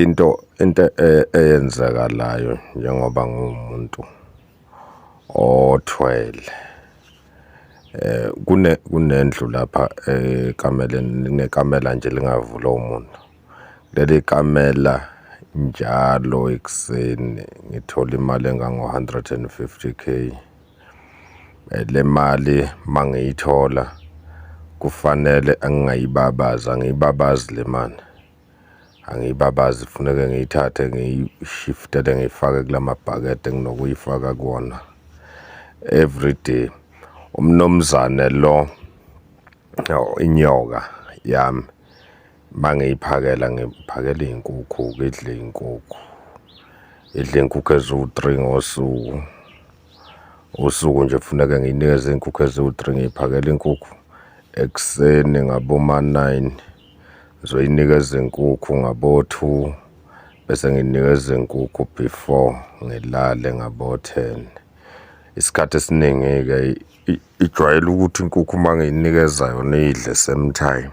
into eyenzakalayo njengoba ngumuntu othwele kunendlu lapha ekameleni, nekamela nje lingavula umuntu. Leli kamela njalo ekuseni ngithola imali engango-150k. Le mali mangiyithola kufanele angiyibabazi le mali. Angiyibabazi, kufuneke ngiyithathe ngiyishiftele ngiyifake kulamabhakede nginokuyifaka kuwona everyday. Umnomzane lo inyoka yami mangiyiphakela ngiphakela iy'nkukhu, idle iy'nkukhu. Idle iy'nkukhu eziwu-3 ngosuku. Usuku nje kufuneka ngiyinikeze iy'nkukhu eziwu-3, ngiyiphakela inkukhu ekuseni ngaboma-9, ngizoyinikeza inkukhu ngabo-2, bese nginikeza inkukhu before ngilale ngabo-10. Isikhathi esiningi-ke ijwayele ukuthi inkukhu mangiyinikeza yona idle same time.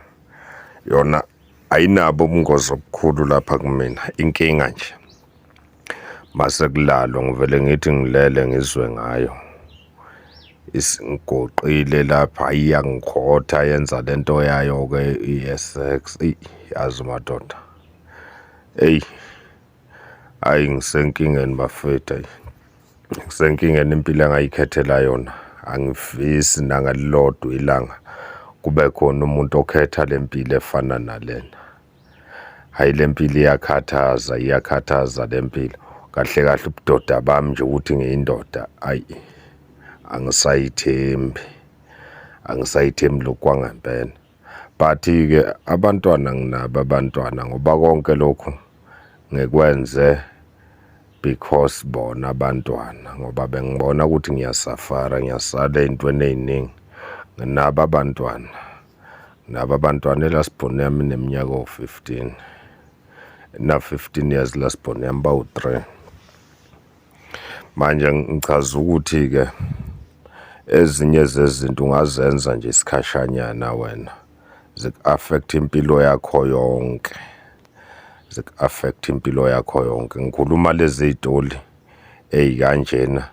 Yona ayinabo ubungozi obukhulu lapha kumina. Inkinga nje mase kulalwa ngivele ngithi ngilele ngizwe ngayo. Isigoqile lapha, iyangikhotha, yenza lento yayo-ke ye-sex. Yazi madoda, hayi ngisenkingeni bafethu, ngisenkingeni. Impilo engayikhethela yona angifisi nangalilodwa ilanga kube khona umuntu okhetha le mpilo efana nalena. Hayi, le mpilo iyakhathaza le mpilo. Kahle kahle ubudoda bami nje ukuthi ngiyindoda, angisayithembi lokhu kwangempela. But-ke abantwana nginabo abantwana, ngoba konke lokhu ngikwenze because bona abantwana, ngoba bengibona ukuthi ngiyasafara, ngiyasala ey'ntweni ey'ningi. Nginabo abantwana, elasibhoni yami ineminyaka ewu-15, 15 years lasibhoni yami bawu-3. Manje ngichaza ukuthi-ke ezinye zezinto ungazenza nje isikhashanyana wena, ziku-affect impilo yakho yonke, Ngikhuluma lezi y'toli ey'kanjena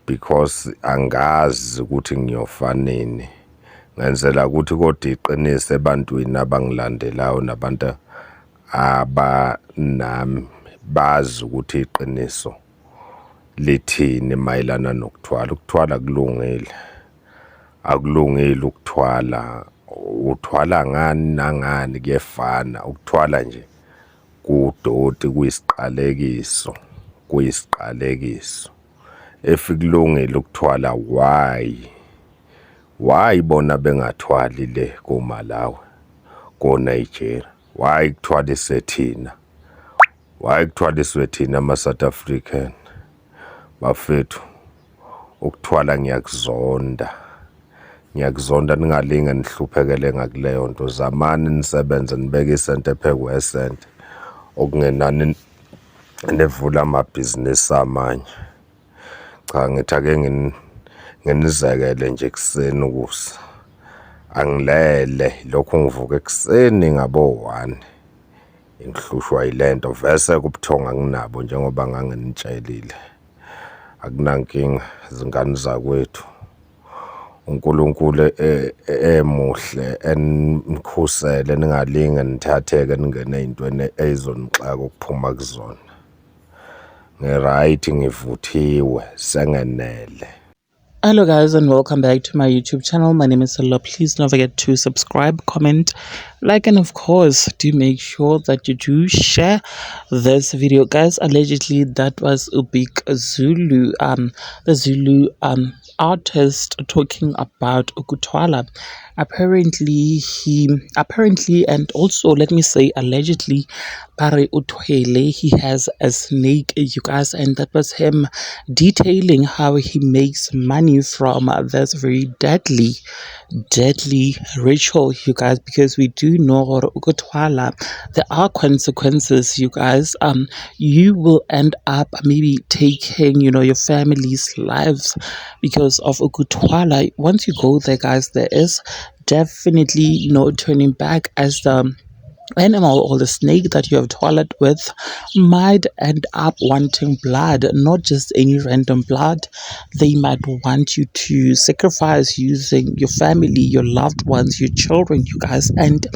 because angazi ukuthi ngiyofanini. Ngenzela ukuthi kodwa iqinise ebantwini abangilandelayo nabantu abanami bazi ukuthi iqiniso lithini mayelana nokuthwala. Ukuthwala akulungile ukuthwala. Uthwala ngani nangani kuyefana. Ukuthwala nje kudoti, kuyisiqalekiso. If kulungile ukuthwala, why bona bengathwali le koMalawi, koNigeria? Why kuthwaliswe thina ama-South African? Bafethu, ukuthwala ngiyakuzonda, ningalinge nihluphekele ngakuleyo nto. Zamani nisebenze, nibeke isente phekwesente, okungenani nevula amabhizinisi amanye. Cha, ngithi ake nginizekele nje ekuseni ukusa. Angilele, lokhu ngivuka ekuseni ngabo-1, ngihlushwa yile nto. Vese kubuthongo anginabo njengoba nganginitshelile. Akunankinga, zingane zakwethu. uNkulunkulu emuhle enikhusele, ningalinge nithatheke ningene ey'ntweni ey'zonixaka ukuphuma kuzona. Ngi-right, ngivuthiwe, sengenele. Hello guys, and welcome back to my YouTube channel. My name is Sello. Please don't forget to subscribe, comment, like, and of course do make sure that you do share this video. Guys, allegedly that was a big Zulu the Zulu artist talking about Ukuthwala. Apparently and also let me say allegedly, Pare Uthwele, he has a snake, you guys, and that was him detailing how he makes money from this very deadly ritual, you guys, because we do know Ukuthwala, there are consequences, you guys. You will end up maybe taking, your family's lives because of Ukuthwala. Once you go there, guys, there is definitely no turning back, as the animal or the snake that you have toilet with might end up wanting blood, not just any random blood. They might want you to sacrifice using your family, your loved ones, your children, you guys. And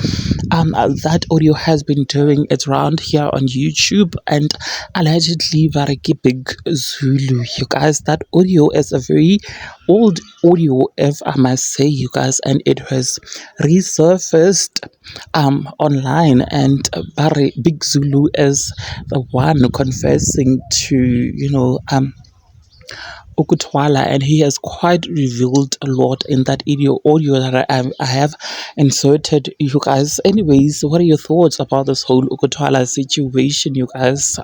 that audio has been doing its round here on YouTube, and allegedly Variki Big Zulu, you guys. That audio is a very old audio, if I must say, you guys, and it has resurfaced online, and Barry Big Zulu is the one confessing to Ukutwala, and he has quite revealed a lot in that audio that I have inserted, you guys. Anyways, what are your thoughts about this whole Ukutwala situation, you guys?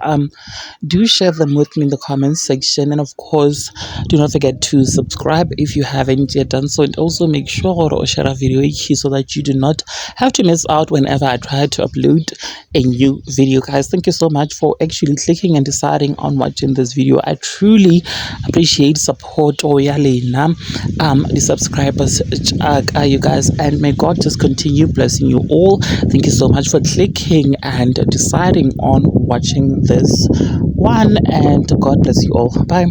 Do share them with me in the comments section, and of course, do not forget to subscribe if you haven't yet done so, and also make sure to share a video so that you do not have to miss out whenever I try to upload a new video, guys. Thank you so much for actually clicking and deciding on watching this video. I truly appreciate support or the subscribers, you guys, and may God just continue blessing you all. Thank you so much for clicking and deciding on watching this one, and God bless you all. Bye.